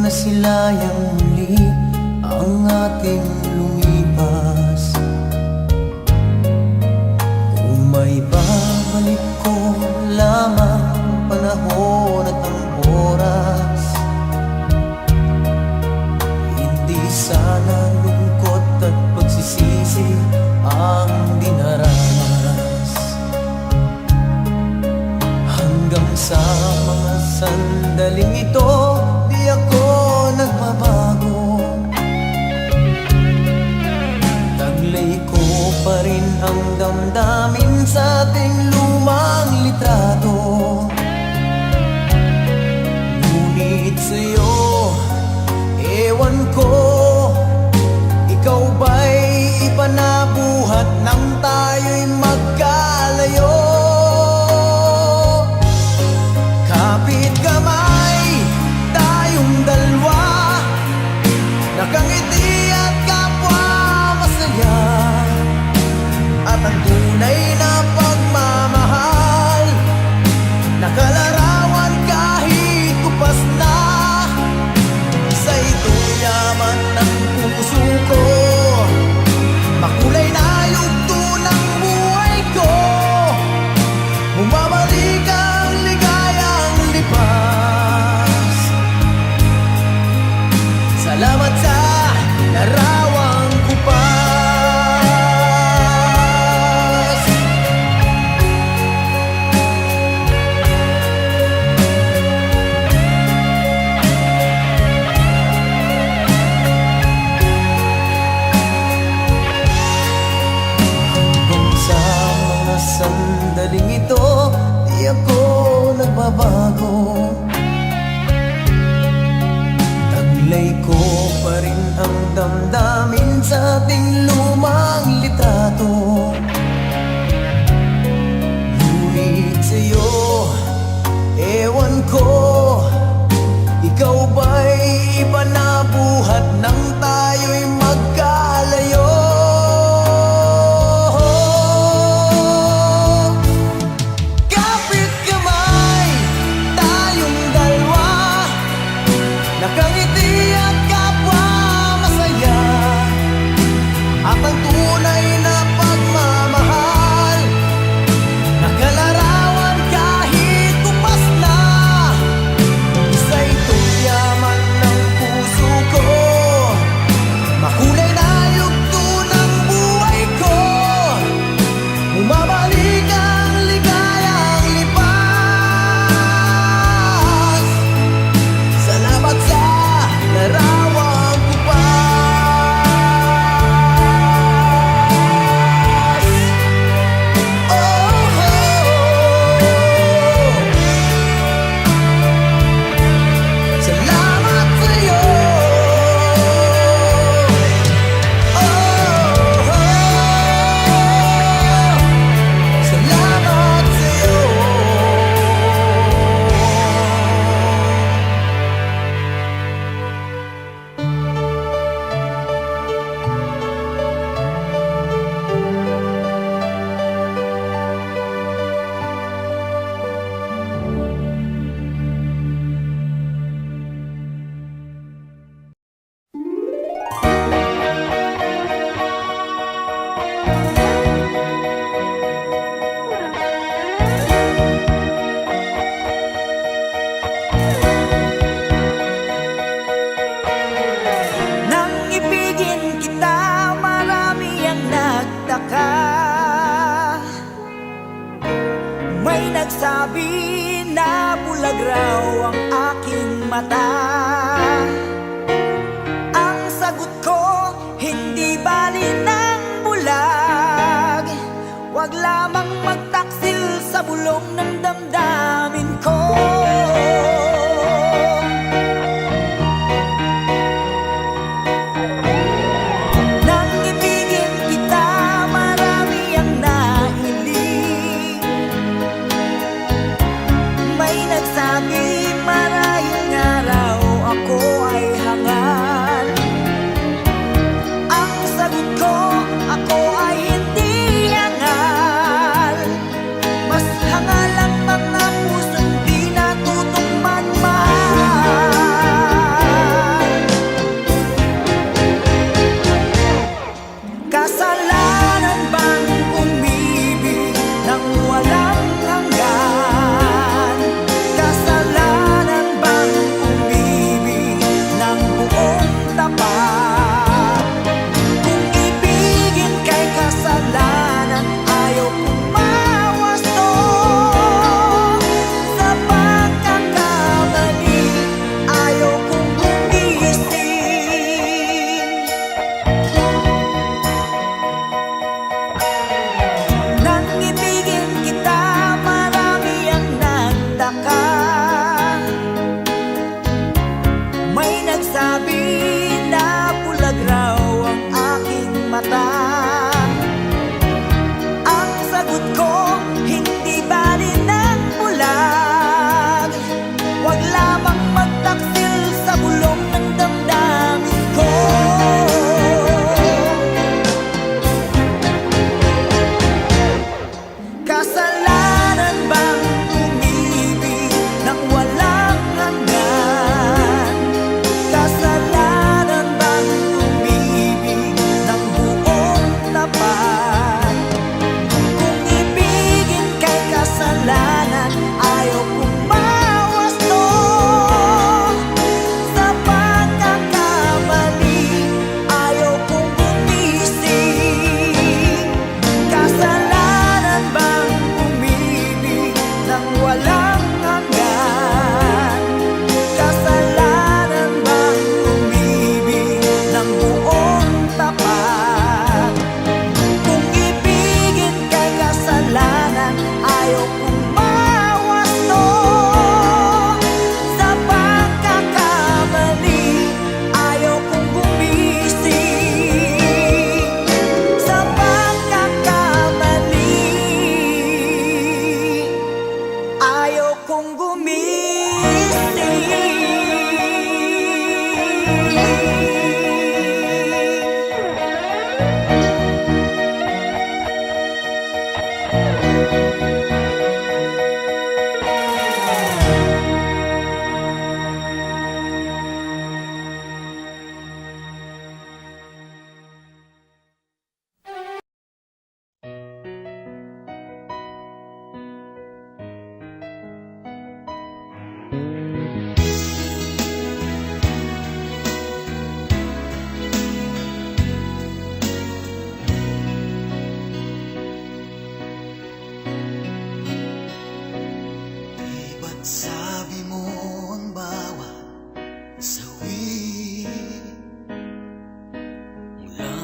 nasilayang muli ang ating lumipas. Kung may babalik ko lamang ang panahon at ang oras, hindi sana lungkot at pagsisisi ang dinaranas. Hanggang sa mga sandaling ito, di ako nagbabago. Taglay ko pa rin ang damdamin sa ating lumang litrato. Ngunit sa'yo, ewan ko, ikaw ba'y iba na buhat nang tayo'y magkalayo? Kapit kamay, tayong dalawa, nakangiti at kapwa masaya. At ang tunay na pagmamahal, nakalarawan kahit kupas na. Sa ito'y yaman ng puso ko, makulay na yugto ng buhay ko. Bumabalik ang ligayang lipas. Salamat sa larawang kupas. Hanggang sa mga sandaling ito, di ako nagbabago. Taglay ko pa rin ang damdamin sa ating lumang litrato. Ngunit sa'yo, ewan ko, ikaw ba'y iba na buhat nang tayo'y magkalayo? Kapit kamay, tayong dalawa, nakangiti at kapwa masaya. At ang tunay na pagmamahal, nakalarawan kahit kupas na. Isa itong yaman ng puso ko, makulay na yugto ng buhay ko. Bumabalik ang ligayang lipas. Salamat sa larawang kupas. Oh, oh. Salamat sa'yo. Oh, oh. Salamat sa'yo. Nang ibigin kita, marami ang nagtaka. May nagsabi na bulag raw ang aking mata. Ang sagot ko, hindi bali ng bulag. Wag lamang magtaksil sa bulong ng damdamin ko. Nang ibigin kita, marami ang nahiling. May nagsabi marahil nga raw ako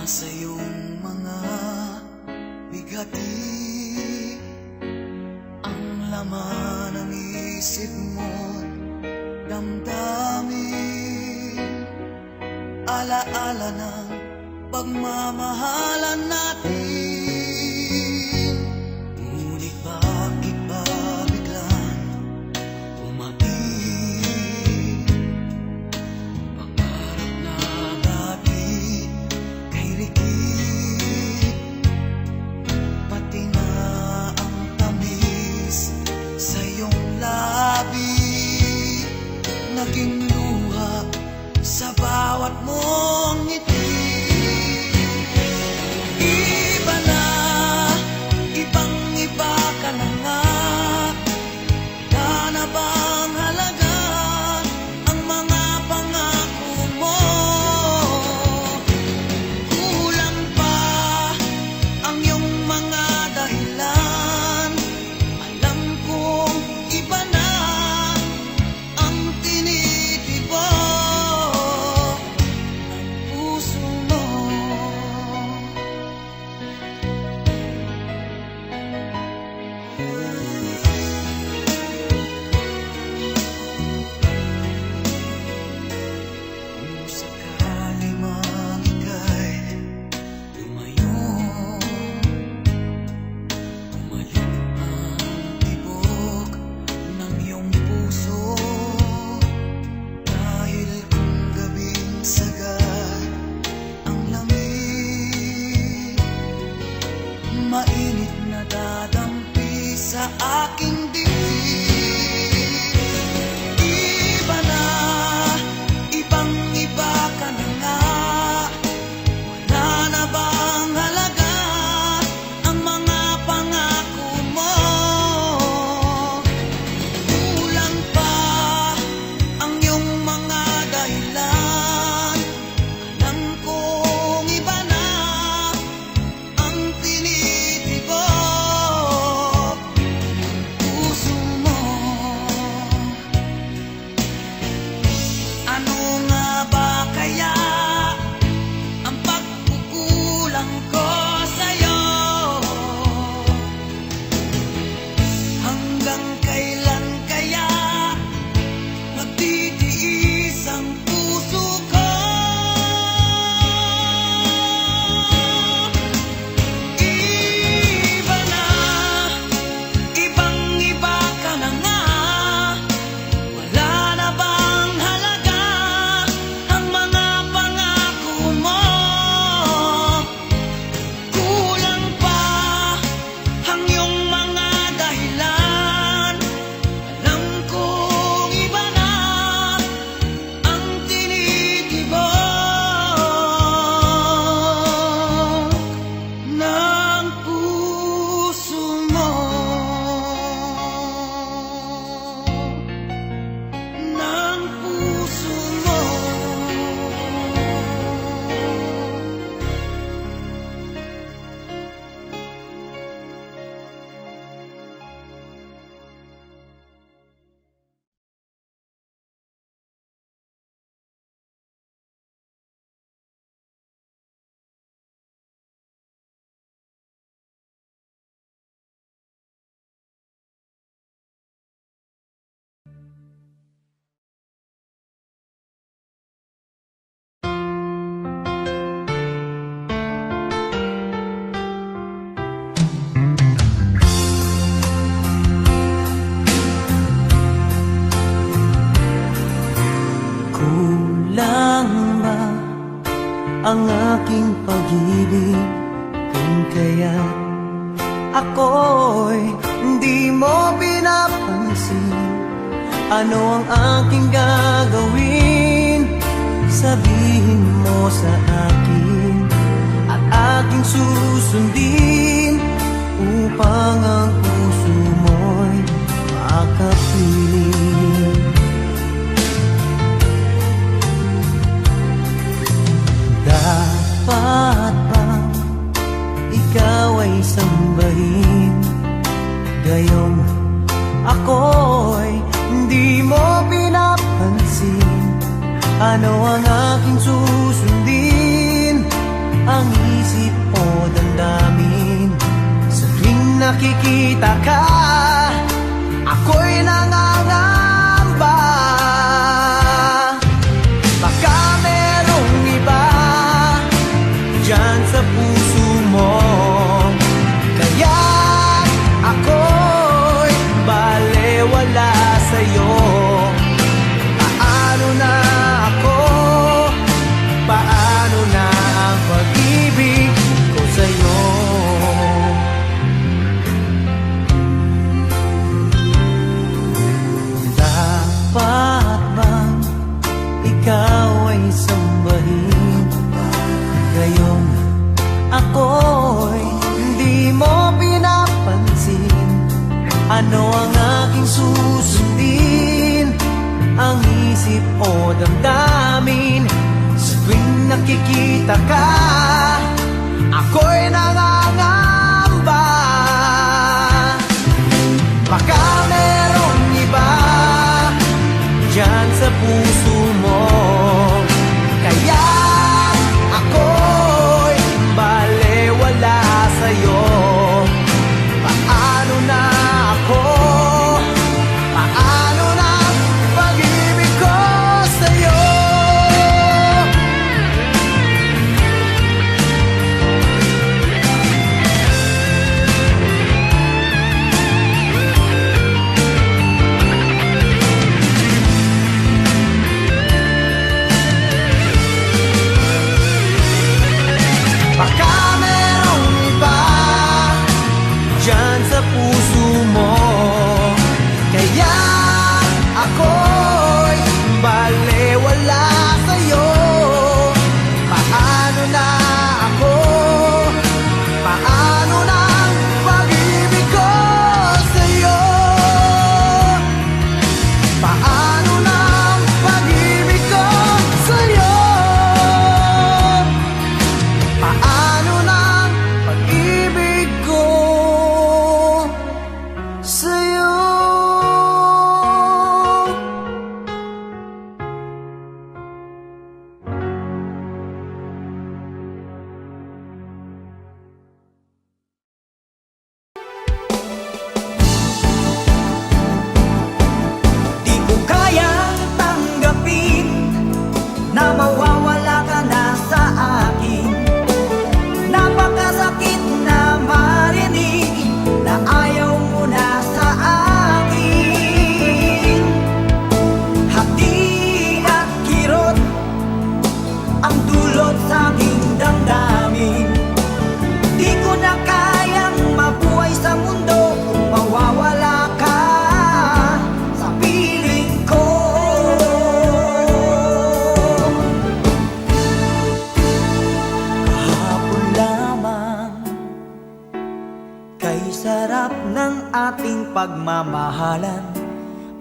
sa iyong mga bigati ang laman ng isip mo't damdamin, alaala ng pagmamahalan natin. Ngunit bakit ba biglang umating pangarap na dati kay Rikit, pati na ang tamis sa iyong labi naging luha sa bawat mong ngiti. Iba na, ibang-iba ka na nga. Wala na bang halaga ang mga pangako mo? Kulang pa ang iyong mga dahilan. Alam kong iba na ang tinitibok ng puso mo. Kung sakali mang ika'y lumayo, bumalik ang tibok ng iyong puso. Dahil kung gabing sagad ang lamig, mainit na dadampi sa aking dibdib. Iba na, ibang-iba ka na nga. Wala na bang halaga ang mga pangako mo? Kulang pa ang iyong mga dahilan. Alam kong iba na ang tinitibok ng puso mo. Ano nga ba kaya ang pagkukulang ko sa'yo? Hanggang kailan kaya nagtitiis ang puso ko? Iba na, ibang-iba ka na nga. Wala na bang halaga ang mga pangako mo? Kulang pa ang iyong mga dahilan. Alam kong iba na ang tinitibok ng puso mo. Ng puso mo. Kulang ba ang aking pag-ibig kung kaya ako'y hindi mo pinapansin? Ano ang aking gagawin? Sabihin mo sa akin at aking susundin upang ang puso mo'y makapiling. Dapat bang ikaw ay sambahin? Gayong ako'y hindi mo pinapansin. Ano ang aking susundin ang isip o damdamin. Sa tuwing nakikita ka, ako'y nangangamba. Baka merong iba dyan sa puso mo, kaya ako'y balewala sa'yo. Paano na ako? Paano na ang pag-ibig ko sa'yo? Dapat bang ikaw ay sambahin? Ngayong ako'y hindi mo pinapansin. Ano ang aking susundin? Ang isip o damdamin? Sa tuwing nakikita ka, ako'y nangangamba. Baka merong iba dyan sa puso mo, kaya ako'y balewala sa'yo. Paano na ako? Paano na ang pag-ibig ko sa'yo? Baka merong iba dyan sa puso mo, kaya ako'y balewala sa'yo. Paano na ako? Paano na ang pag-ibig ko sa'yo? Paano na ang pag-ibig ko sa'yo? Paano na ang pag-ibig ko sa'yo? Di ko kayang tanggapin na mawawala ka na sa akin. Napakasakit na marinig na ayaw mo na sa akin. Hati at kirot ang dulot sa aking damdamin. Di ko na kayang mabuhay sa mundo kung mawawala ka sa piling ko. Kahapon lamang, kay sarap ng ating pagmamahalan.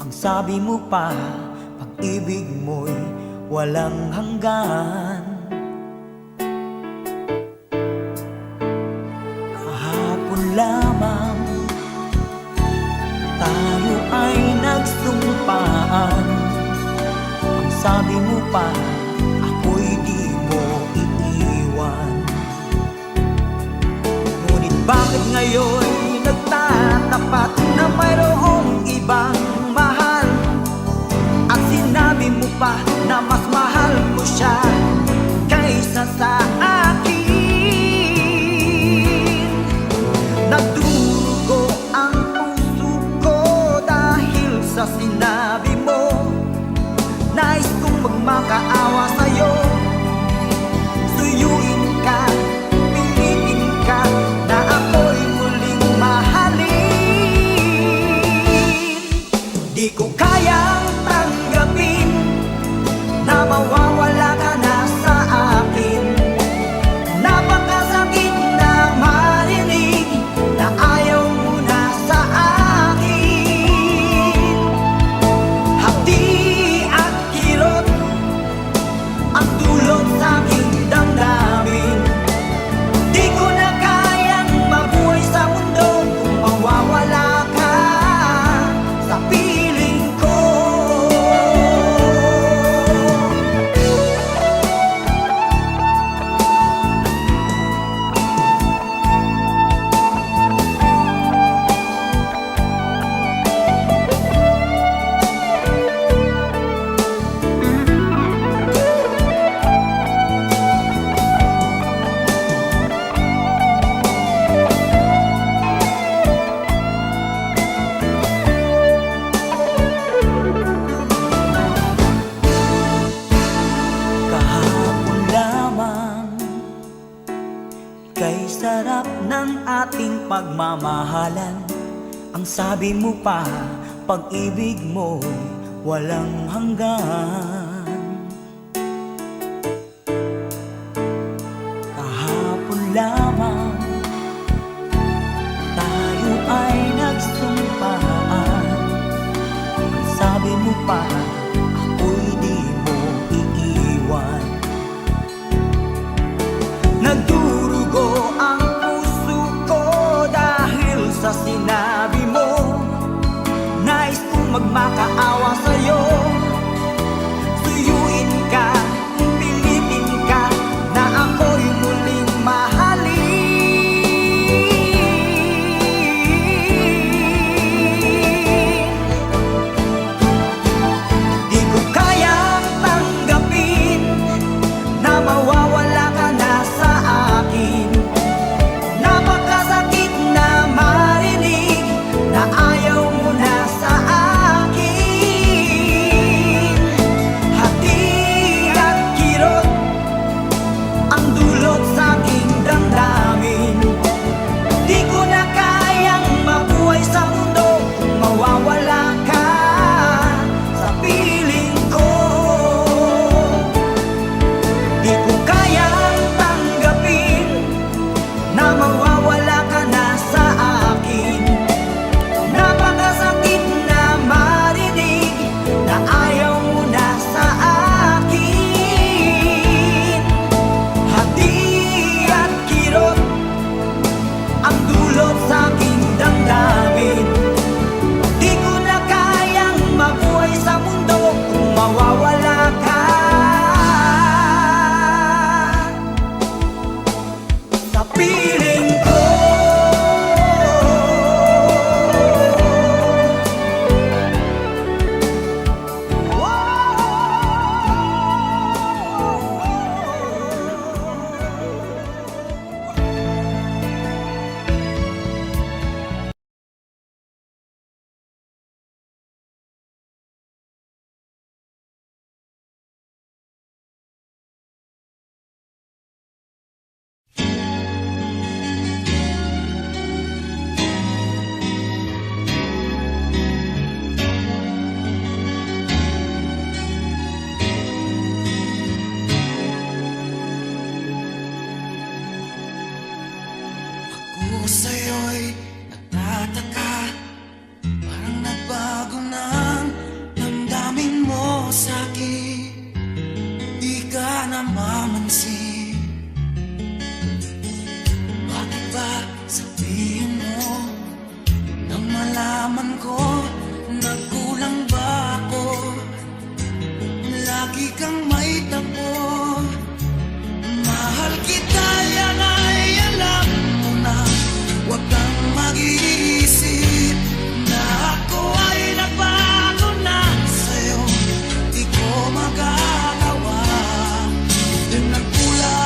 Ang sabi mo pa, pag-ibig mo'y walang hanggan. Kahapon lamang, tayo ay nagsumpaan. Ang sabi mo pa, ako'y di mo iiwan. Ngunit bakit ngayon nagtatapat na mayroong ibang mahal? At sinabi mo pa na mas mahal mo siya kaysa sa akin. Nagdurugo ang puso ko dahil sa sinabi mo. Nais kong magmakaawa sa'yo, suyuin ka, pilitin ka na ako'y muling mahalin. Di ko kayang tanggapin na mawawala ka na sa akin. Napakasakit na marinig na ayaw mo na sa akin. Hapdi at kirot ang dulot sa aking damdamin. Di ko na kayang mabuhay sa mundo kung mawawala ka sa piling ko. Ika'y sarap ng ating pagmamahalan. Ang sabi mo pa, pag-ibig mo'y walang hanggan. Kahapon lamang tayo ay nagsumpaan. Ang sabi mo pa, ako'y di mo iiwan. Nagdurugo ang puso ko dahil sa sinabi mo. Nais kong magmakaawa sa'yo. Suyuin ka, pilitin ka na ako'y muling mahalin. Di ko kayang tanggapin na mawawala ka na sa akin. Napakasakit na marinig na ayaw mo na sa akin. Hati at kirot ang dulot sa aking damdamin. Di ko na kayang mabuhay sa mundo kung mawawala ka sa piling ko. Di ko kayang tanggapin na mawawala ka na sa akin. Napakasakit na marinig na ayaw mo na sa akin. Hati at kirot ang dulot sa aking damdamin. Di ko na kayang mabuhay sa mundo kung mawawala ka sa piling ko. Ako sa'yo'y nagtataka, parang nagbago na ang damdamin mo sa'kin. Di ka namamansin. Bakit ba sabihin mo nang malaman ko nagkulang ba ako? Lagi kang may tapo. Mahal kita, yan ay alam mo na. Huwag kang mag-iisip na ako ay nagbago na sa'yo. Di ko magagawa. Din nagkulang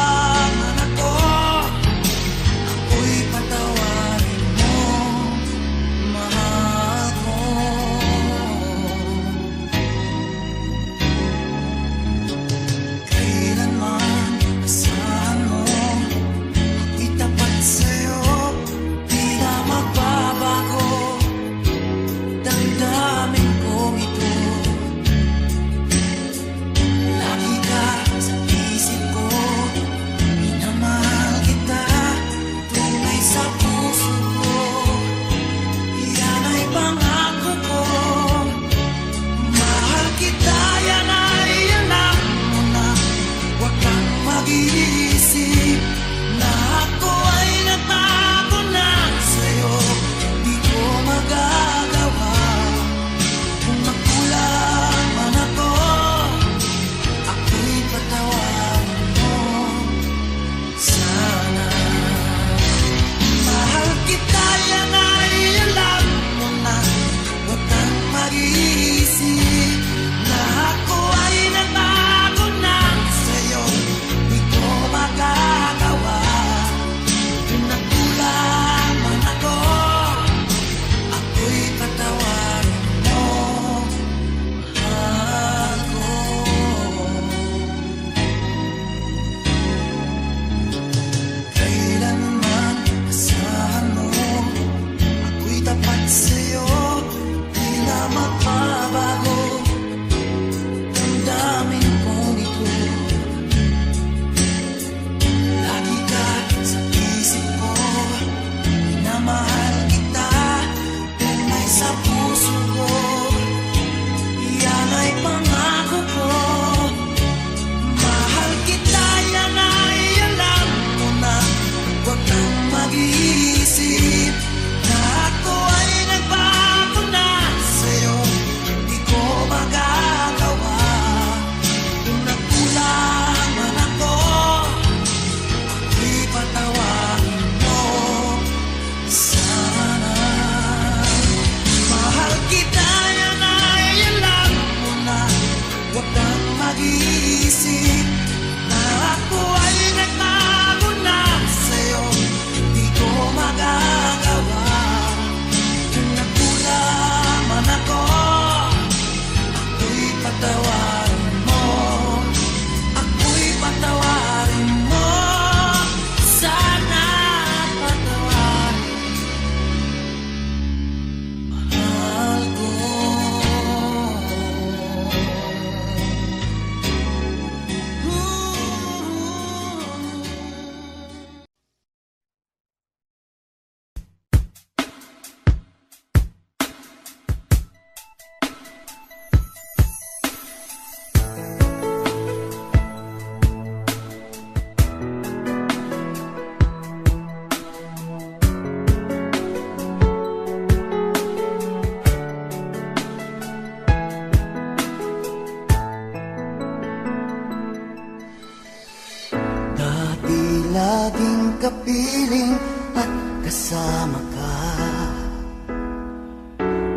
laging kapiling at kasama ka.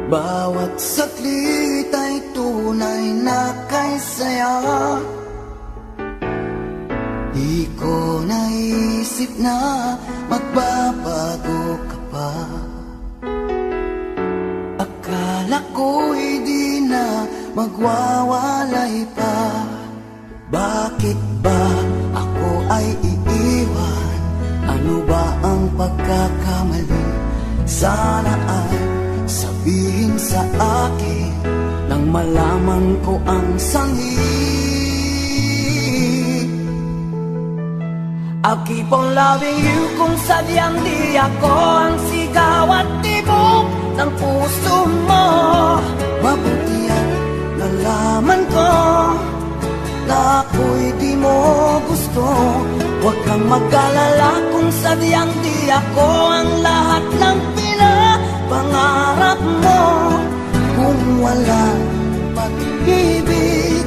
Bawat saglit ay tunay na kay saya. Di ko naisip na magbabago ka pa. Akala ko'y di na magwawalay pa. Bakit ba ako ay iiwan? Ano ba ang pagkakamali? Sana ay sabihin sa akin nang malaman ko ang sanhi. I'll keep on loving you kung sadyang di ako ang sigaw at tibok ng puso mo. Mabuti at nalaman ko na ako'y di mo gusto. Huwag kang mag-alala kung sadyang di ako ang lahat ng pinapangarap mo. Kung walang pag-ibig,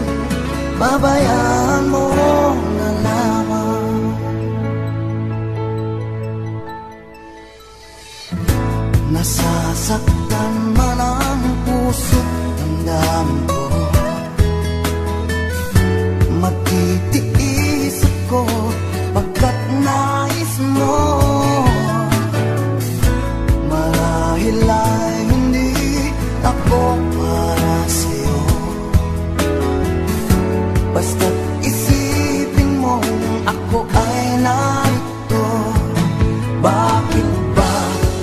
babayaan mo na lamang. Nasasaktan man ang puso't damdamin ko. Magtitiis ako pagkat nais mo. Marahil ay hindi ako para sa'yo. Basta't isipin mo ako ay narito. Bakit ba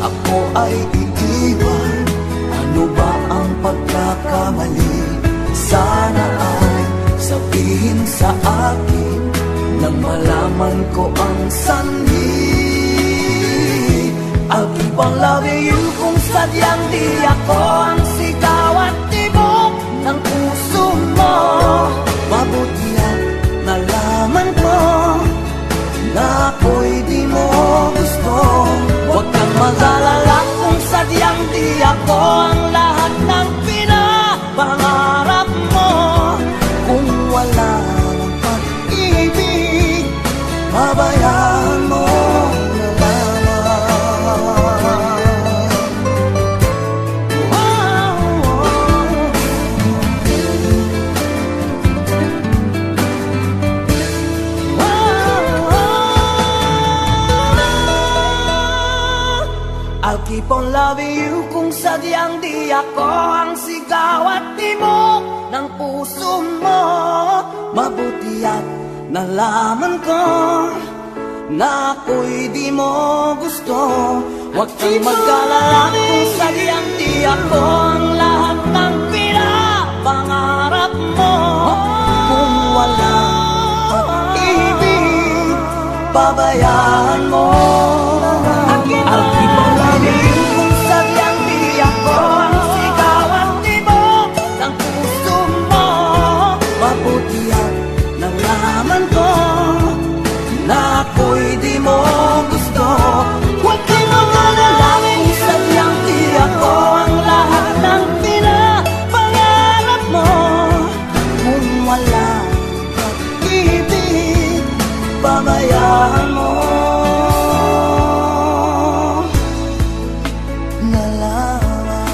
ako ay iiwan? Ano ba ang pagkakamali? Sana ay sabihin sa akin nang malaman ko ang sanhi. I'll keep on loving you kung sadyang di ako ang sigaw at tibok ng puso mo. Mabuti at nalaman ko na ako'y di mo gusto. Huwag kang mag-alala kung sadyang di ako ang lahat ng pinapangarap mo. Kung wala ng pag-ibig, babayaan mo na lamang. I'll keep on loving you kung sadyang di ako ang sigaw at tibok ng puso mo. Mabuti at nalaman ko na ako'y di mo gusto. Huwag kang mag-alala kung sadyang di ako ang lahat ng pinapangarap mo. Kung walang pag-ibig, babayaan mo. I'll keep on loving you kung sadyang di ako ang sigaw at tibok ng puso mo. Mabuti at nalaman ko na ako'y di mo gusto. Huwag kang mag-alala kung sadyang di ako ang lahat ng pinapangarap mo. Kung wala pag-ibig, babayaan mo na lamang.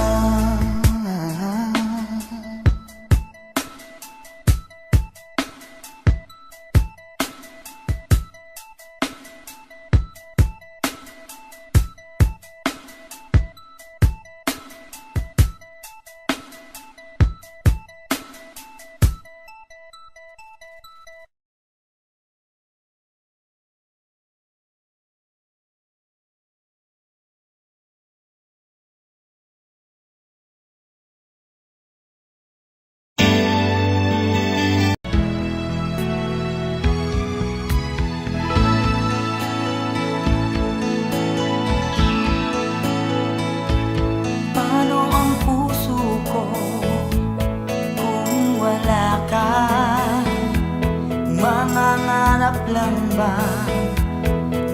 lang ba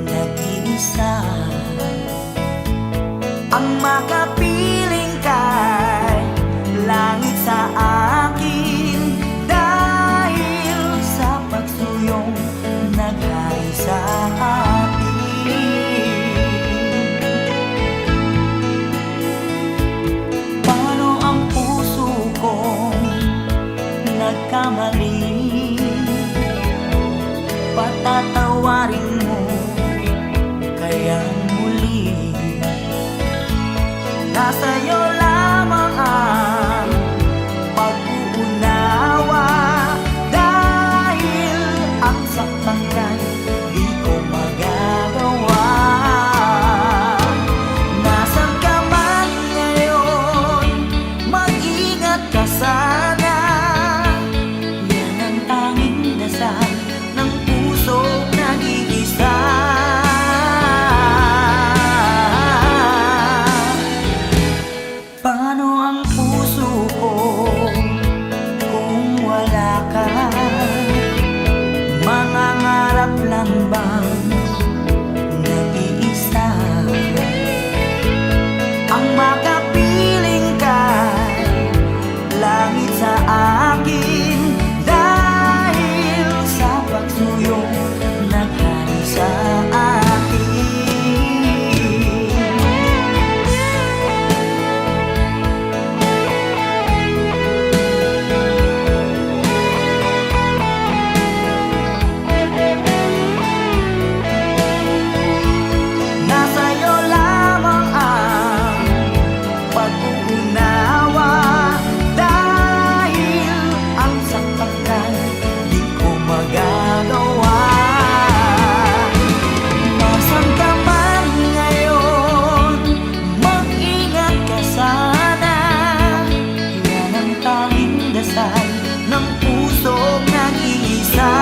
nag-iisa ang makapiling kay langit sa akin dahil sa pagsuyong naghaisa. nagkamali, patatawarin mo kaya muli. Nasa'yo lamang ang pag-uunawa, dahil ang saktan ka'y di ko magagawa. Nasaan ka man ngayon, mag-ingat ka sana. Yan ang tanging dasal ng pusong nag-iisa. Paano ang puso ko kung wala ka? Mangangarap lang bang nag-iisa? Ang makapiling kay langit sa akin, dahil sa pagsuyong naghari sa akin. Nasa'yo lamang ang pag-uunawa, dahil ang saktan ka'y di ko magagawa. Nasaan ka man ngayon, mag-ingat ka sana. Yan ang tanging dasal ng pusong nag-iisa.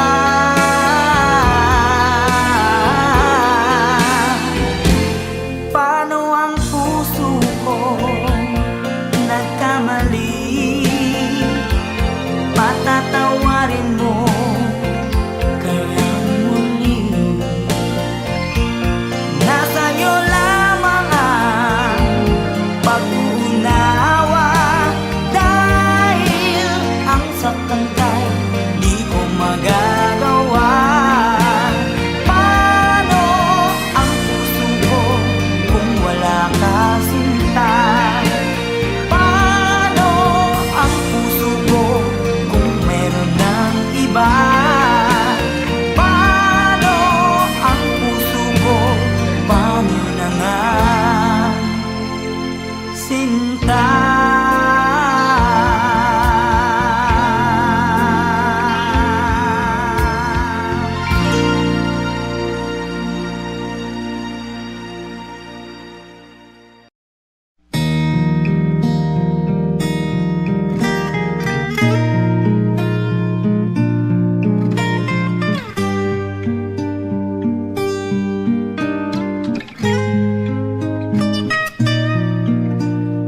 Paano ang puso ko nagkamali, patatawarin mo kaya muli. Nasa'yo lamang ang pag-uunawa, dahil ang saktan ka'y di ko magagawa. Paano ang puso ko kung wala ka, sinta? Paano ang puso ko kung meron ng iba? Paano ang puso ko, paano na nga, sinta?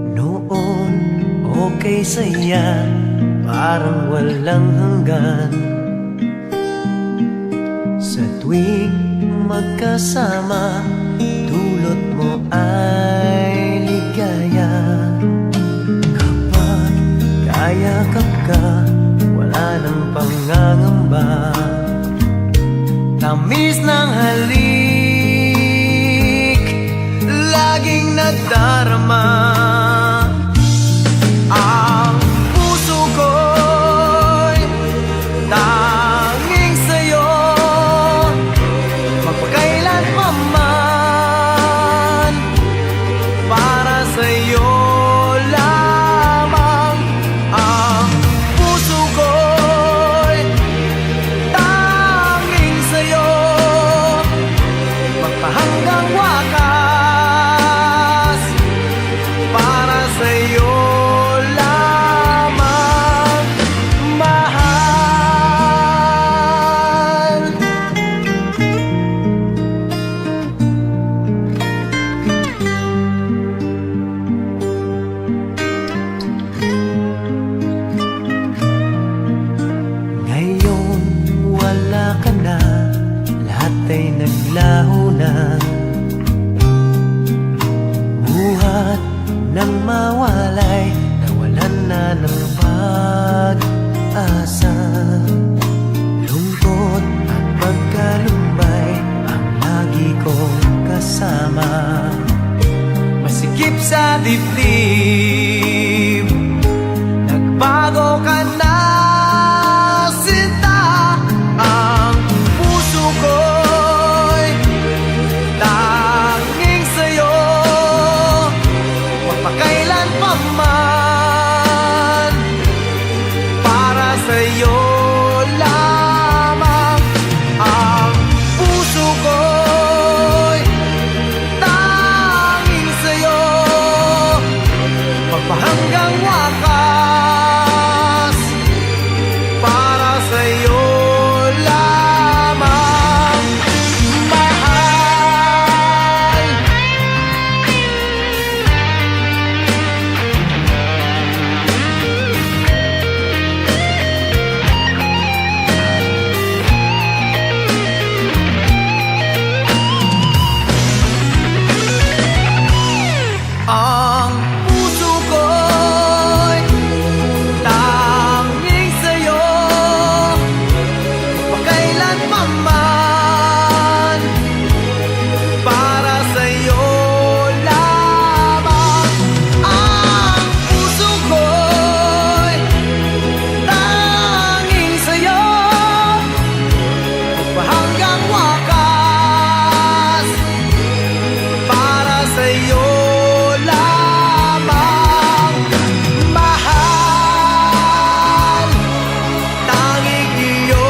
Noon, okay saya, parang walang hanggan. Sa tuwing magkasama, dulot mo ay ligaya. Kapag kayakap ka, wala nang pangangamba. Tamis ng halik, laging nadarama. Ang puso ko'y tanging sa'yo, magpakailan pa man. Para sa'yo lamang. Ang puso ko'y tanging sa'yo, magpahanggang wakas. Para sa'yo lamang, mahal. Ngayon wala ka na, lahat ay naglaho na. Buhat ng mawalay, nawalan na ng pag-asa. Lungkot at pagkalumbay ang lagi kong kasama. Masikip sa dibdib, nagbago ka na. man, para sa'yo lamang. Ang puso ko'y tanging sa'yo, hanggang wakas, para sa'yo lamang. Mahal, tanging iyo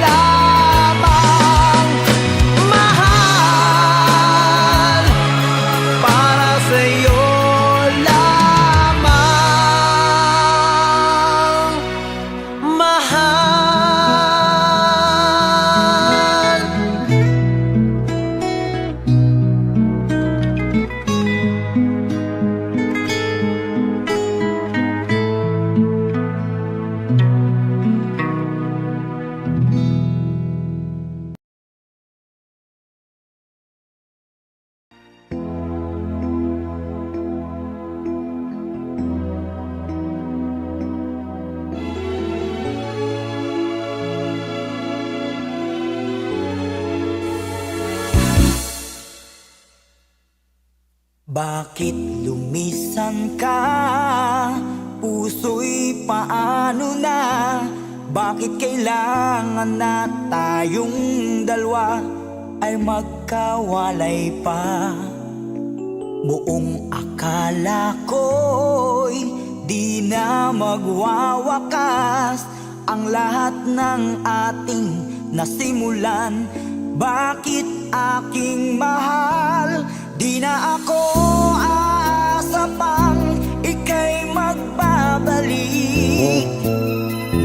lamang. Mahal, para sa'yo lamang. Mahal. Bakit lumisan ka? Puso'y paano na? Bakit kailangan na tayong dalawa ay magkawalay pa? Buong akala ko'y di na magwawakas ang lahat ng ating nasimulan. Bakit aking mahal? Di na ako aasa pang ika'y magbabalik,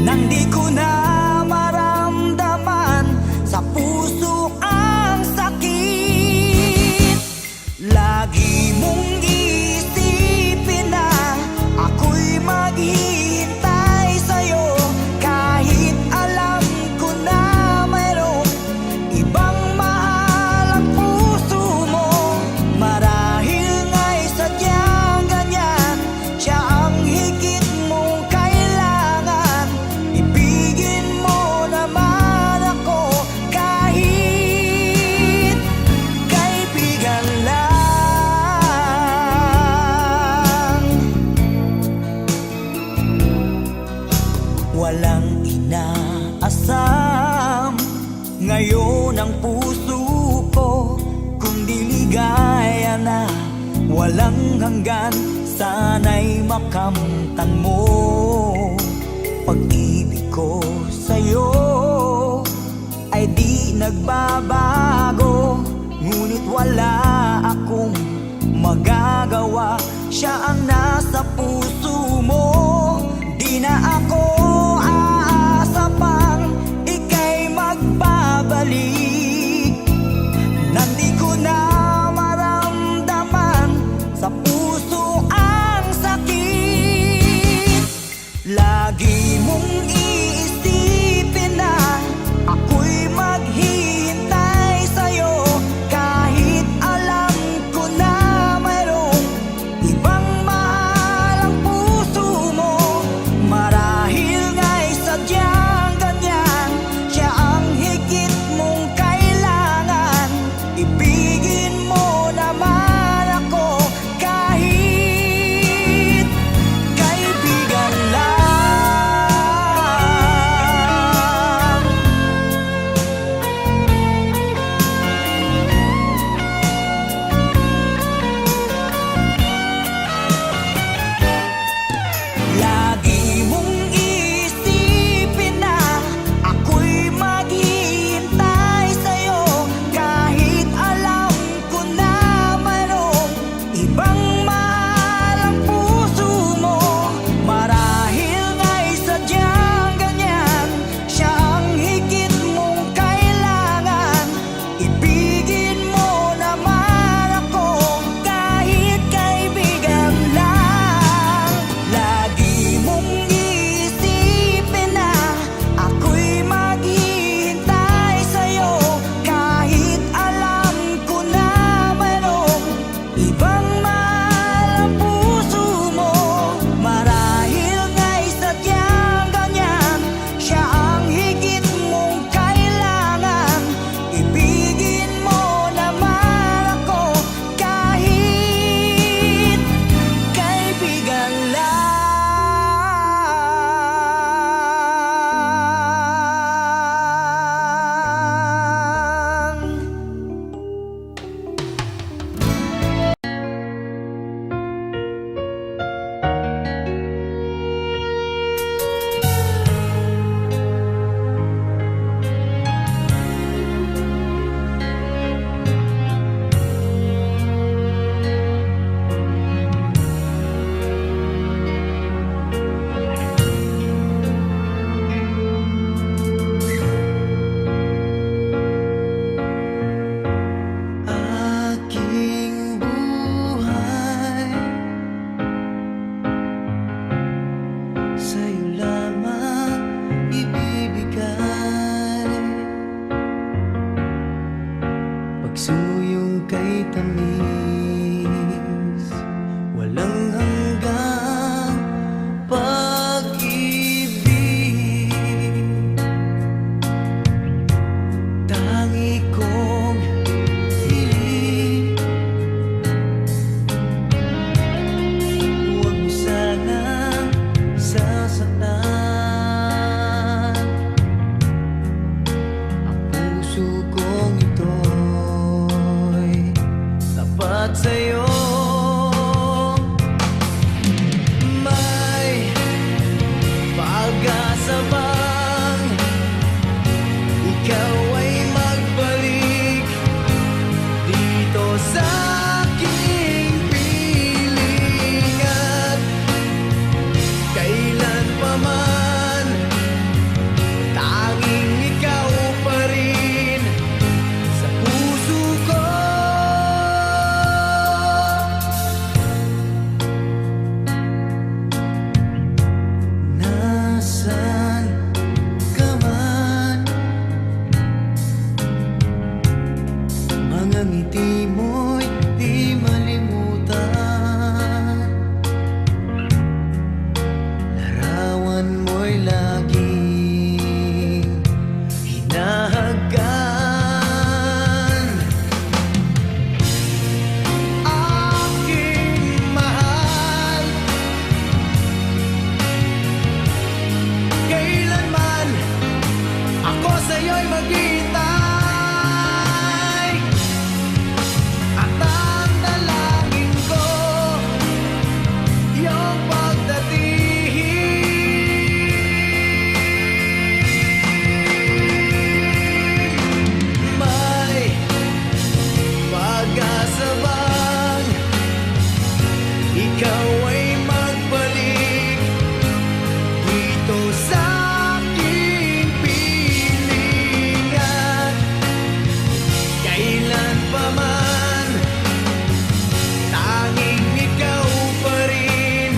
nang di ko na maramdaman sa puso ang sakit. Lagi mong isipin na ako'y maghihintay sa'yo, kahit alam ko na mayroong ibang mahal ang puso mo. Marahil nga'y sadyang ganyan, siya ang higit mong kailangan. Ibigin mo naman ako kahit kaibigan lang. Walang inaasam ngayon ang puso ko, kundi ligaya na walang hanggan. Sana'y makamtan mo pag-ibig ko sa'yo ay di nagbabago, ngunit wala akong magagawa. Siya ang nasa puso mo. Di na ako aasa pang ika'y magbabalik, nandi ko na maramdaman sa puso ang sakit. Lagi mong iisipin na ako'y maghihintay sa'yo, kahit alam ko na mayroong ibang mahal ang puso mo. Marahil nga'y sadyang ganyan, siya ang higit mong Nagsuyong kay tamis, walang hanggang pag-ibig. Tangi kong hiling, huwag mo sanang sasaktan ang puso kong ito'y tapat sa'yo. May pag-asa bang ikaw ay magbalik dito sa aking piling, at kailan pa man tanging ikaw pa rin sa puso ko. Nasaan ka man, mga ngiti mo'y di malimutan, larawan mo'y laging hinahagan. Aking mahal, kailanman ako sa'yo'y maghihintay, at ang dalangin ko iyong pagdating. May pag-asa bang ikaw ay magbalik dito sa aking piling, at kailan pa man tanging ikaw pa rin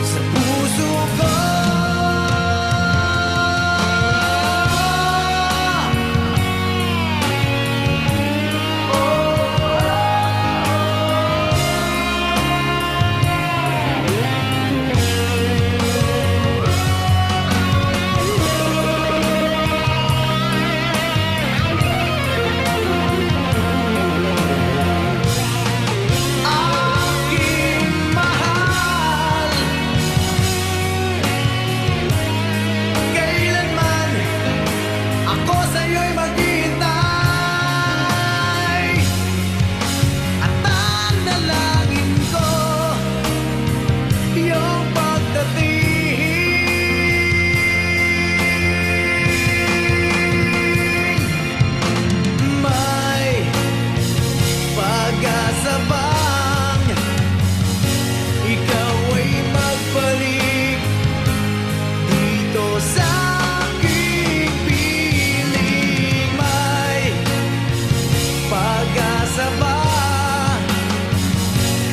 sa puso ko. Aking mahal, kailanman ako sa'yo'y maghihintay, at ang dalangin ko iyong pagdating. May pag-asa bang ikaw ay magbalik dito sa aking piling? May pag-asa ba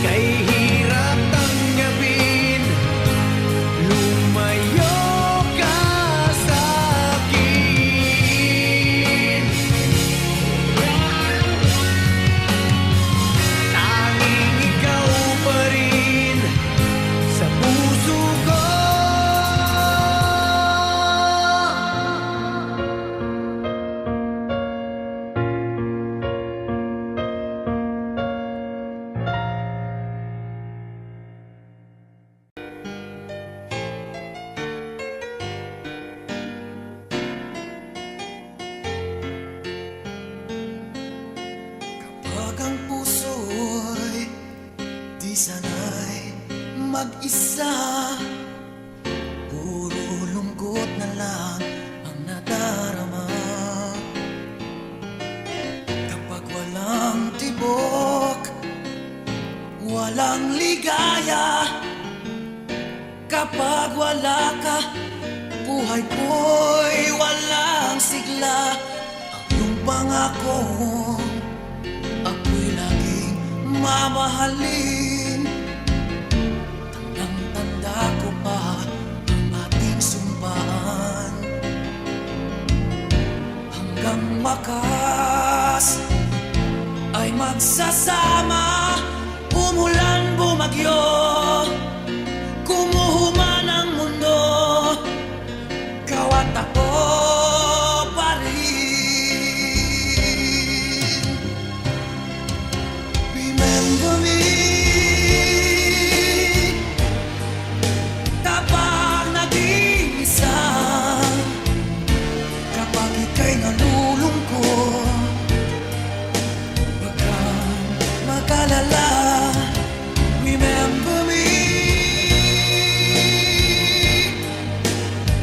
kay hirap tanggapin? Lumayo ka sa akin, tanging ikaw pa rin sa puso ko. Kapag ang puso'y di sanay mag-isa, puro lungkot na lang ang nadarama. Kapag walang tibok, walang ligaya, kapag wala ka, buhay ko'y walang sigla. Ang iyong pangakong ako'y laging mamahalin, tandang-tanda ko pa ang ating sumpaan. Hanggang wakas, magsasama, umulan, bumagyo, kumuhuman ang mundo, ikaw at ako pa rin. Remember me kapag nag-iisa, kapag ika'y nalulungkot, huwag kang mag-alala. Remember me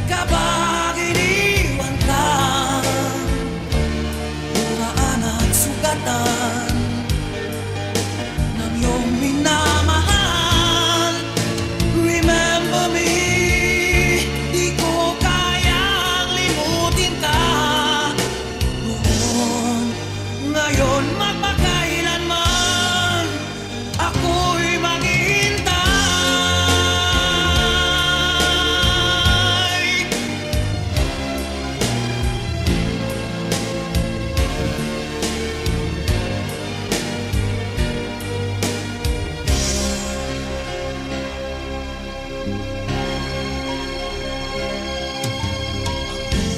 kapag iniwan ka, luhaan at sugatan ng iyong minamahal. Remember me, di ko kayang limutin ka noon, ngayon, magpakailanman ako'y maghihintay.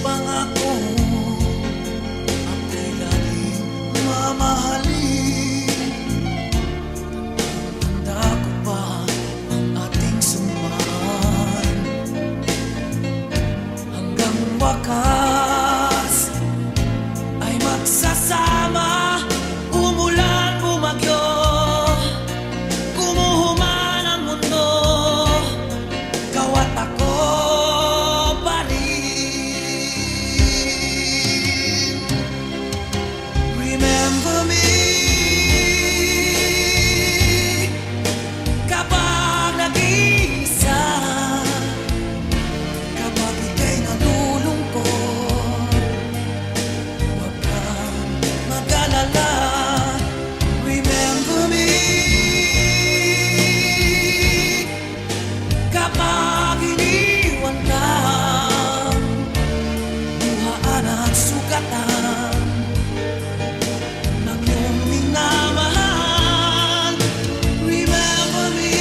Pangako, ako'y laging mamahalin. Tanda ko pa ang ating sumaan, hanggang wakas ay magsasama, umulan, bumagyo, kumuhuman ang mundo, ikaw at ako pa rin. Remember me kapag nag-iisa, kapag ika'y nalulungkot, huwag kang mag-alala. Remember me kapag iniwan ka, luhaan at sugatan ng iyong minamahal. Remember me,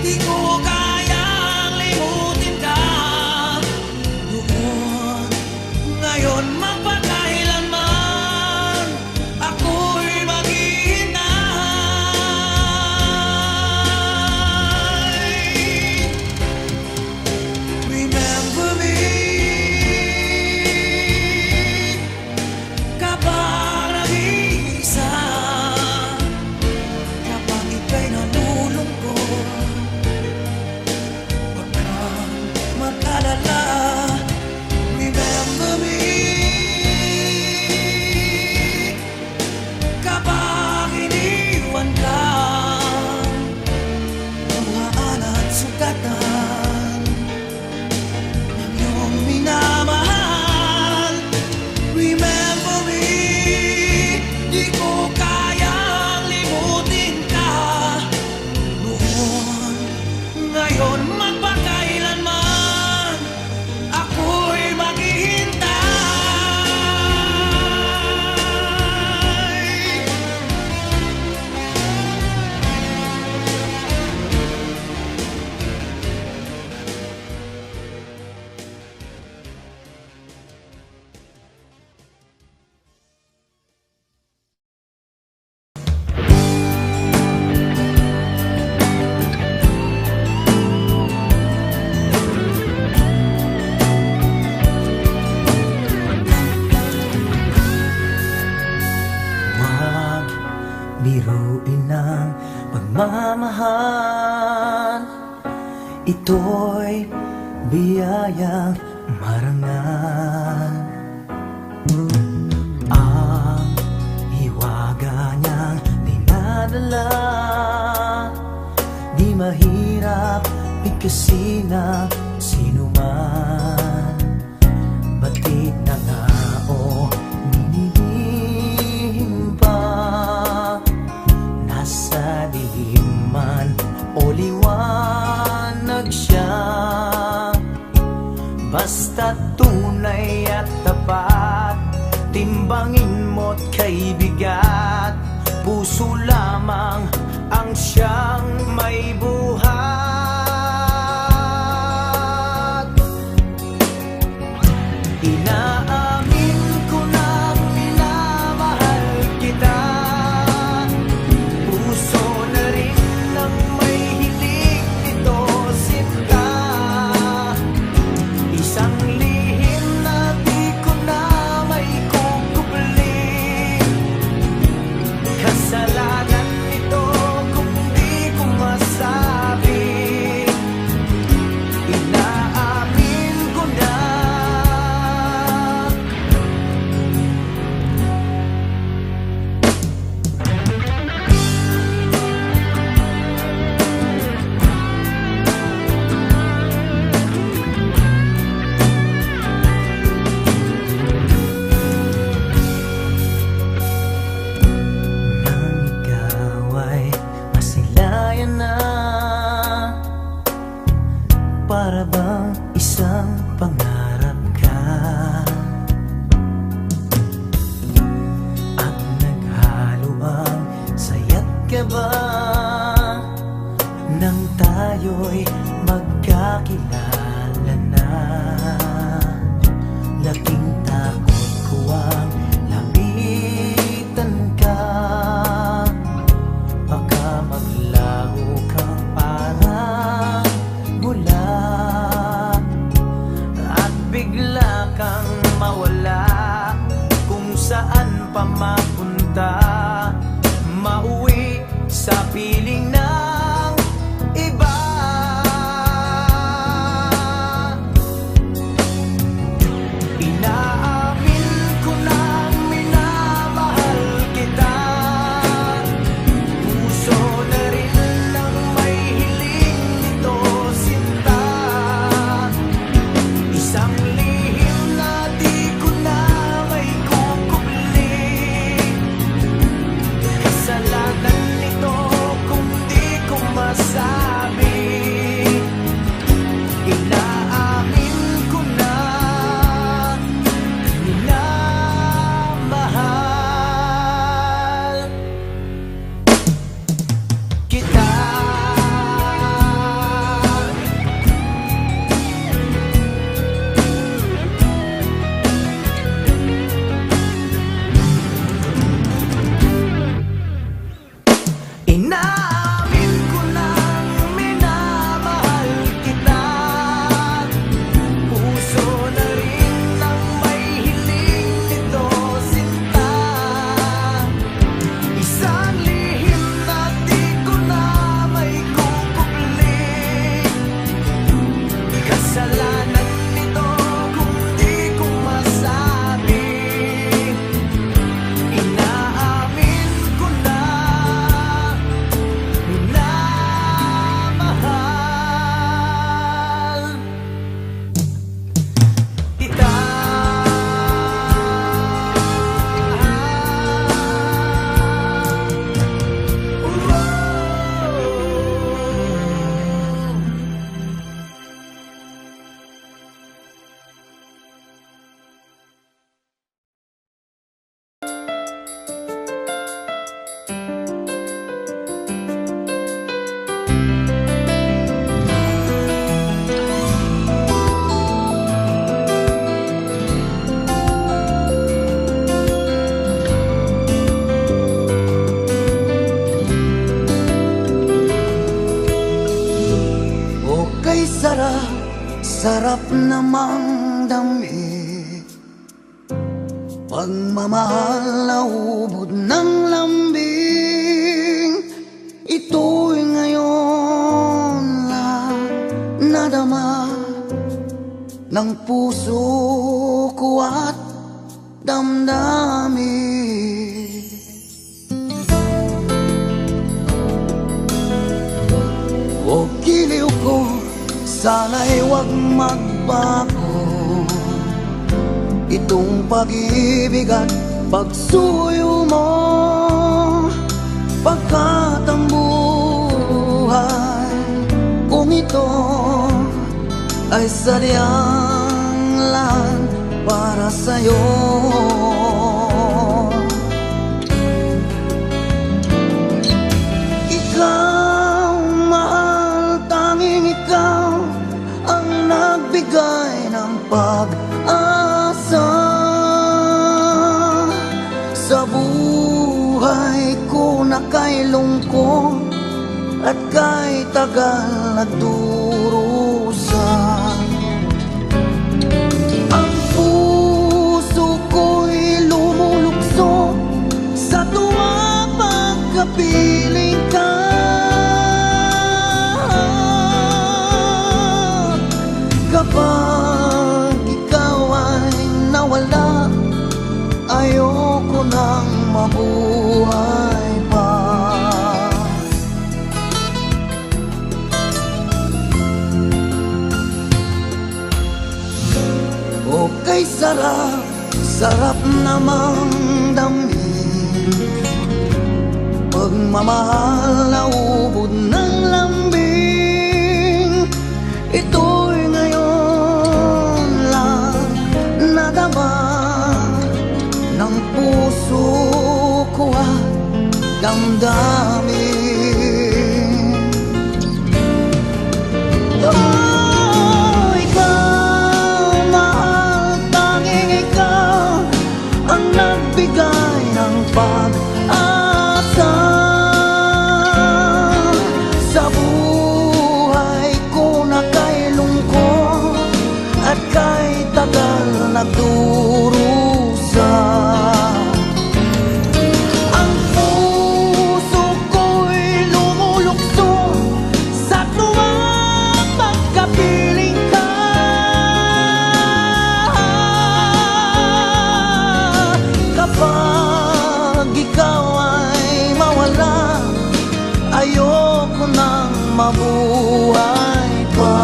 di ko kayang limutin ka noon, ngayon, magpakailanman ako'y maghihintay. Remember me kapag nag-iisa, kapag ika'y nalulungkot, huwag kang mag-alala. Remember me kapag iniwan ka, luhaan at sugatan ng iyong minamahal. Remember me, di ko kayang limutin ka noon, ngayon, magpakailanman ako'y maghihintay. Huwag biruin ng pagmamahal, ito'y biyayang marangal. Ang hiwaga niyang dinadala, di mahirap bigkasin ng sinuman. Batik na nga o ninilihim pa, nasa dilim man o liwanag siya, basta tunay at tapat Timbangin mo't kay bigat, puso lamang ang siyang may buhat. Inaamin ko na minamahal kita, puso na rin ang may hilig nito sinta. Isang lihim na di ko na may kukubli, kasalanan nito kung di ko masabi. Inaamin ko na. Nang ikaw ay masilayan na, para bang isang pangarap ka, at naghalo ang saya't kaba nang tayo'y magkakilala na. Laking takot ko ang lamitan ka, baka maglaho kang parang mula, at bigla kang mawala kung saan pa mapunta. Mauwi sa piling ng iba. Inaamin ko na minamahal kita, puso na rin ang may hiling nito sinta. Isang lihim na di ko na may kukubli, kasalanan nito kung di ko masabi. Inaamin ko na minamahal kita. Inaamin ko na minamahal kita, puso na rin ang may hiling nito sinta. Isang lihim na di ko na may kukubli, kasalanan nito kung di ko masabi. Inaamin ko na minamahal kita. Okay, sarap namang dami, pagmamahal na ubod ng lambing. Ito'y ngayon lang nadama ng puso ko at damdamin. O giliw ko, sana'y huwag magbago, itong pag-ibig at pagsuyo mo, pagkat ang buhay kung ito ay sadyang lang para sa'yo. na kay lungkot at kay tagal nagdurusa. Ang puso ko'y lumulukso sa tuwa pagkapiling ka. Kapag ikaw ay nawala, ayoko nang mabuhay pa. Okay, sarap, sarap namang damhin pagmamahal na ubod ng lambing. Ito'y ngayon lang nadama ng puso ko at damdamin. Oh, ikaw, mahal, tanging ikaw ang nagbigay ng pag-asa sa buhay ko na kay lungkot at kay tagal nagdurusa. Ang puso ko'y lumulukso sa tuwa pagkapiling ka. Kapag ikaw ay mawala, ayoko nang mabuhay pa.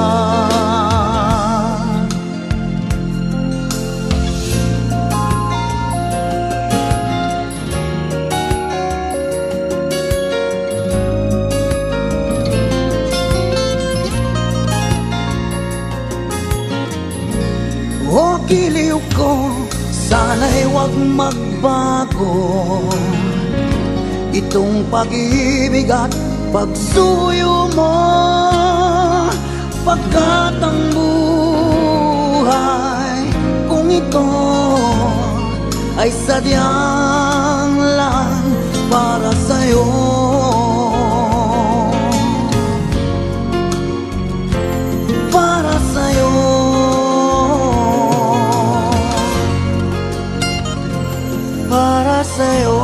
O giliw ko, sana'y huwag magbago itong pag-ibig at pagsuyo mo, pagkat ang buhay kung ito ay sadyang lang para sa'yo. Para sa'yo, para sa'yo.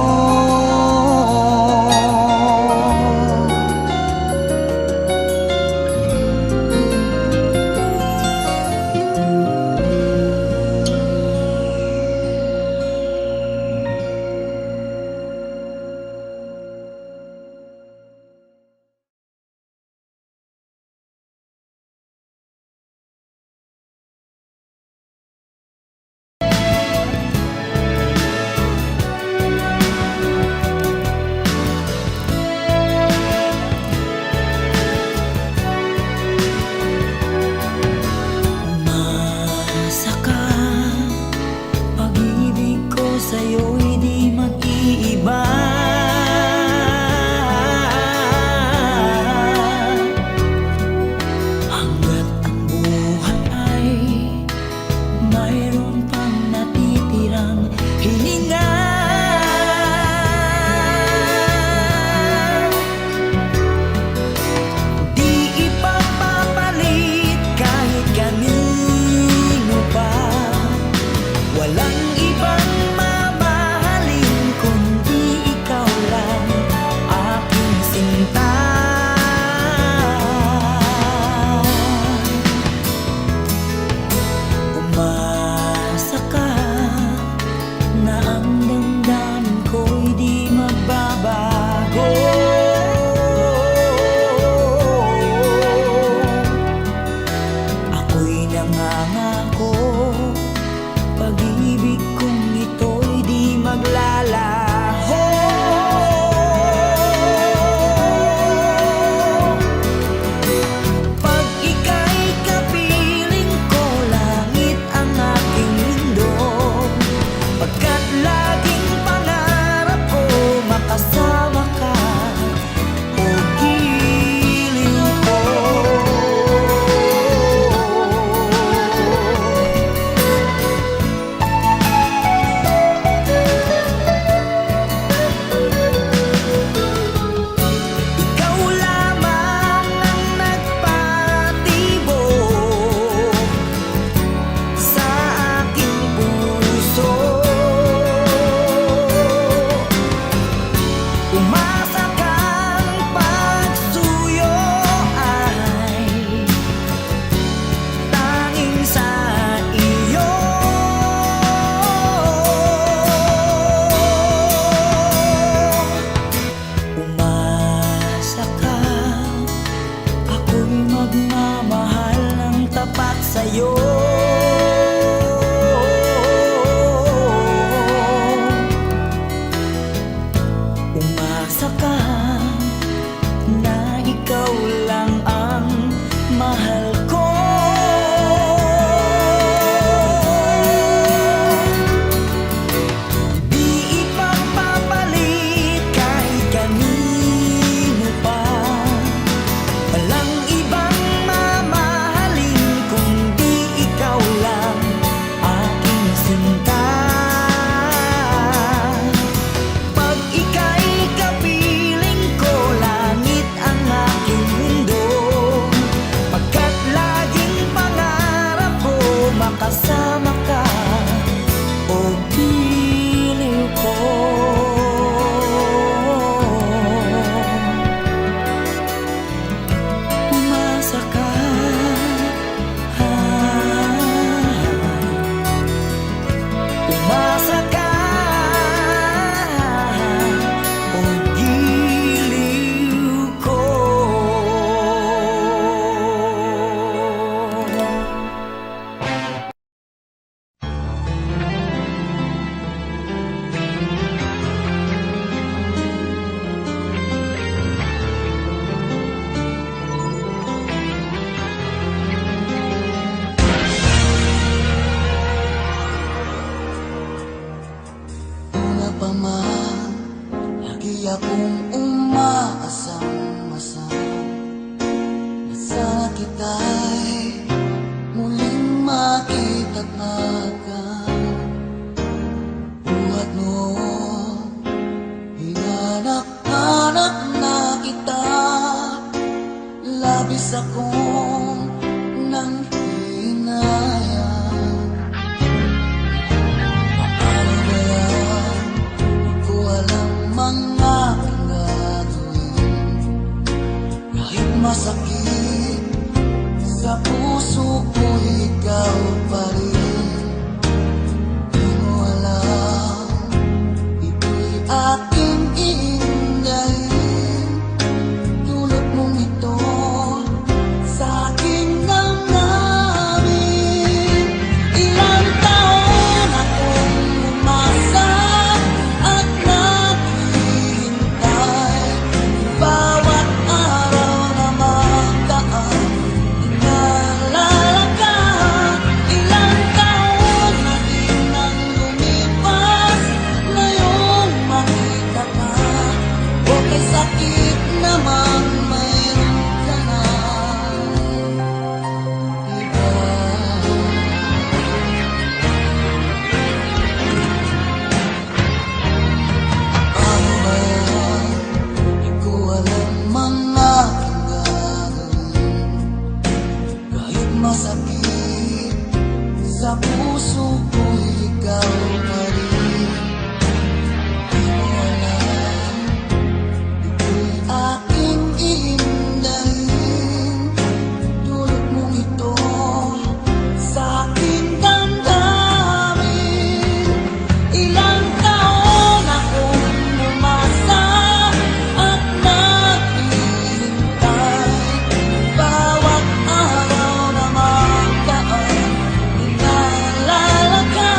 naman lagi akong umaasang-asang na sana kita'y muling makita't agad. Buhat noon, hinanak-hanak na kita, labis akong nang hinayang. Paano ba yan? Di ko alam mga gagawin. Kahit masakit sa puso ko, ikaw pa rin. Di mo alam, ito'y aking iingayin. Dulot mong ito sa aking damdamin. Ilang taon akong umasa at naghihintay. Bawat araw na magdaan, inaalala ka. Ilang taon na din ang lumipas, ngayong makita ka. Okay, sakit naman, mayroon ka na iba. Ano ba yan? Di ko alam mga gagawin. Kahit masakit sa puso ko, ikaw pa rin. Di mo alam, ito'y aking iindahin. Dulot mong ito sa aking damdamin. Ilang taon akong umasa at naghihintay. Bawat araw na magdaan, inaalala ka.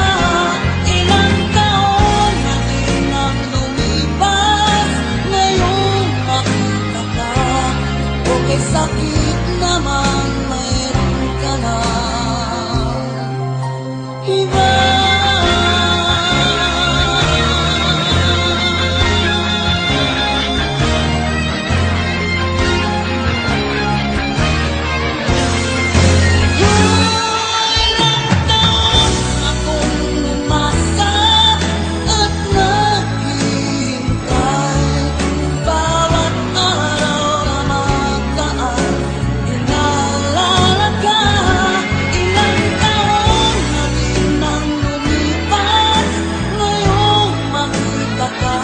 Ilang taon na din ang lumipas, ngayong makita ka. Okay, sakit naman, mayroon ka na iba. Ilang taon akong umasa at naghihintay. Bawat araw na magdaan, inaalala ka. Ilang taon na din ang lumipas, ngayong makita ka.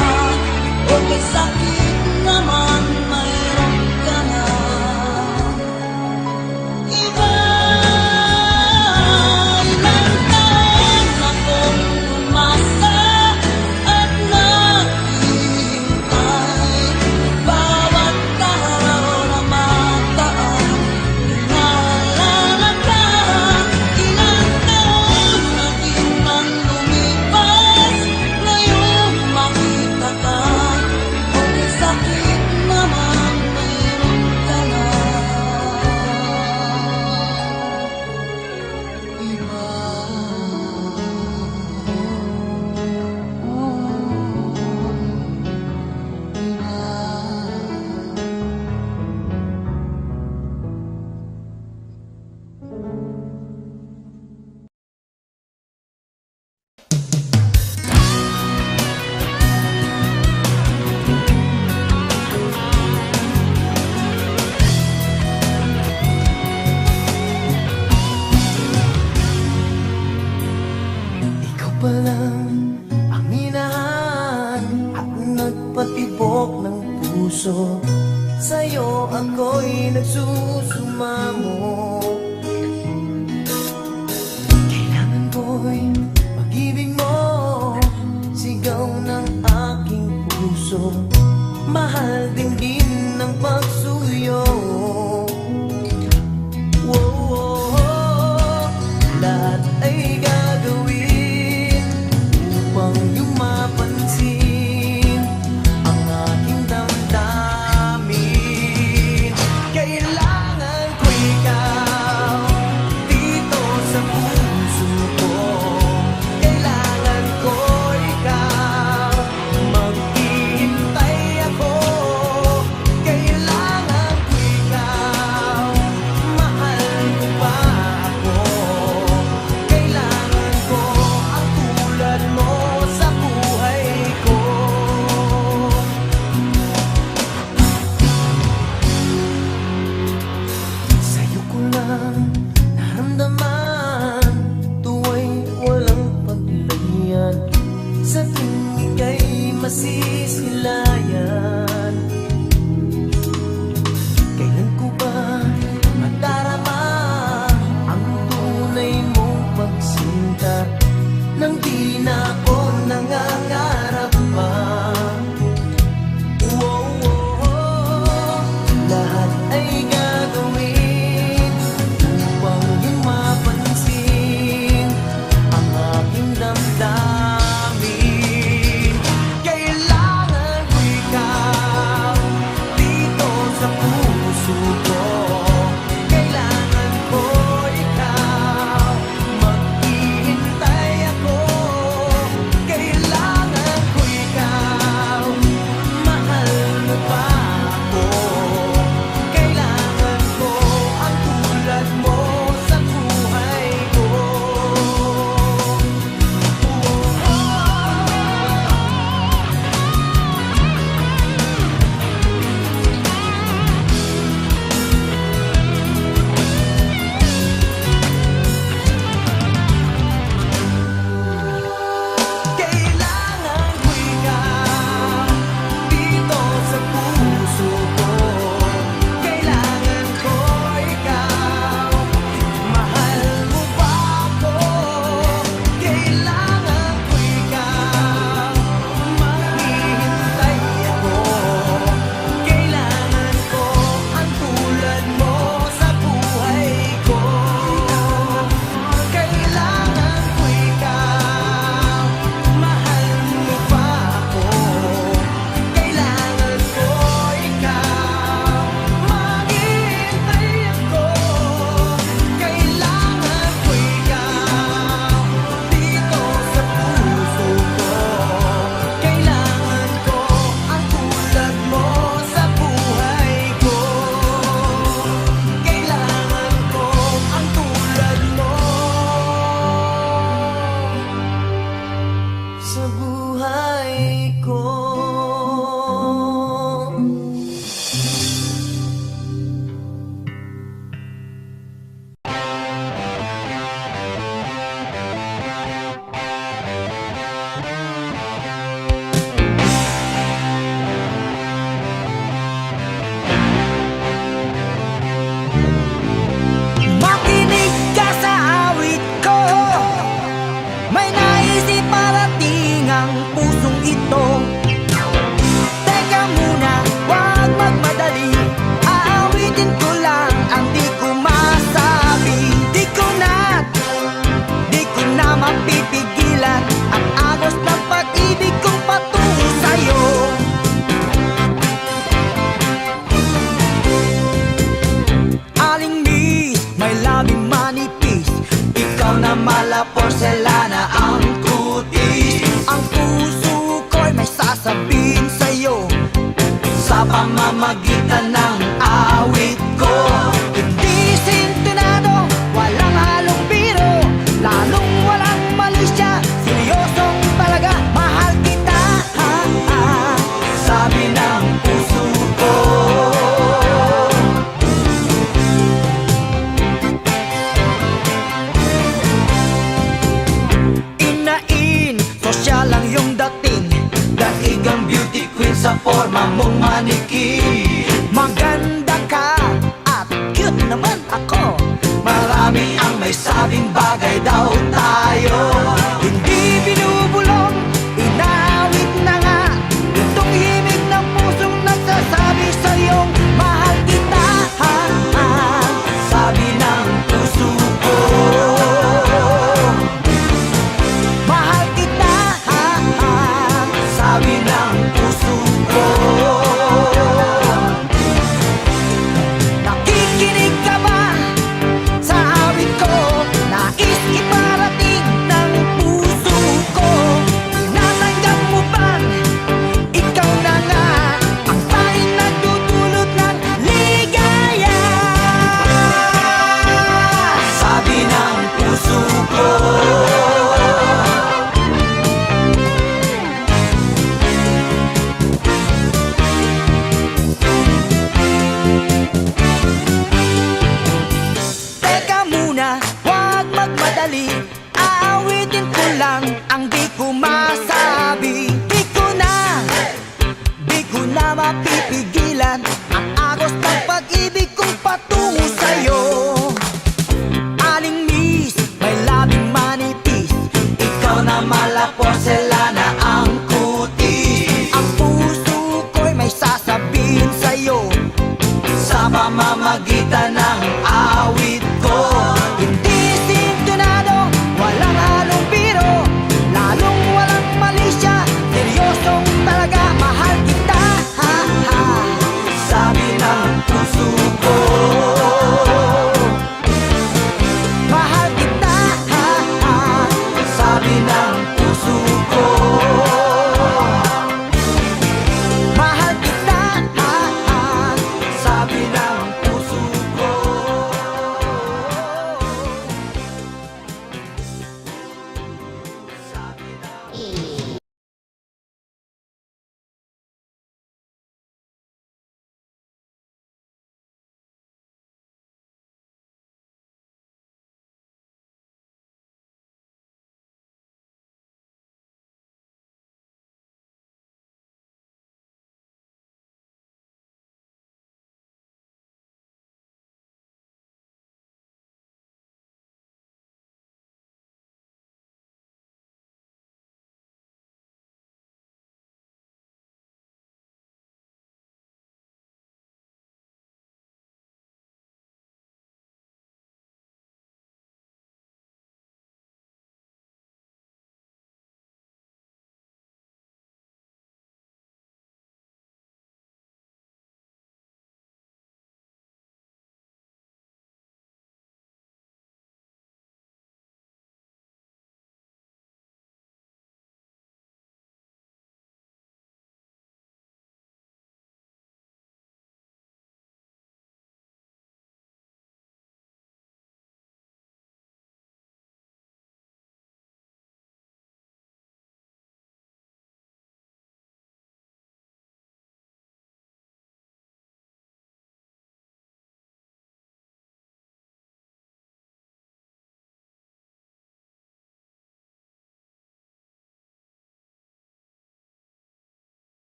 Okay, sakit naman, mayroon ka na iba. Ilang taon akong umasa at naghihintay. Bawat araw na magdaan, inaalala ka. Ilang taon na din ang lumipas, ngayong makita ka. Okay, sakit naman, mayroon ka na iba. Ikaw pa lang ang minahan at nagpatibok ng puso. Sa'yo ako'y nagsusumamo. Kailangan ko'y pag-ibig mo, sigaw ng aking puso. Mahal din ng pagsuyo. Lahat ay gagawin upang iyong mapansin ang aking damdamin. Kailangan ko ikaw dito sa puso ko. Kailangan ko ikaw masisilayan. Kailan ko ba madarama ang tunay mong pagsinta nang di na ako nangangarap pa? Lahat ay gagawin upang iyong mapansin ang aking damdamin. Kailangan ko ikaw dito sa puso ko. Kailangan ko ikaw, maghihintay ako. Kailangan ko ikaw, mahal mo pa ako. Kailangan ko ang tulad mo sa buhay ko. Kailangan ko ikaw dito sa puso ko. Kailangan ko ikaw, mahal mo ba ako? Kailangan ko ikaw, maghihintay ako. Kailangan ko ang tulad mo sa buhay ko. Kailangan ko ikaw, mahal mo pa ako. Kailangan ko ikaw, maghihintay ako. Kailangan ko ikaw dito sa puso ko. Kailangan ko ang tulad mo sa buhay ko. Kailangan ko ang tulad mo sa buhay ko. Makinig ka sa awit ko. May naisip parating ang pusong ito. Teka muna, huwag magmadali. Aawitin ko lang ang di ko masabi. Di ko na mapipigilan ang agos ng pag-ibig kong patungo sa'yo. Aling miss, may labing manipis. Ikaw na mala porselana ang kutis. Ang puso ko'y may sasabihin sa'yo sa pamamagitan ng awit ko. Hindi sintonado, walang halong biro, lalong walang malisya. Seryosong talaga, mahal kita, sabi ng puso ko. Inain, sosyal lang yung dating. Daig ang beauty queen sa forma mong manikin.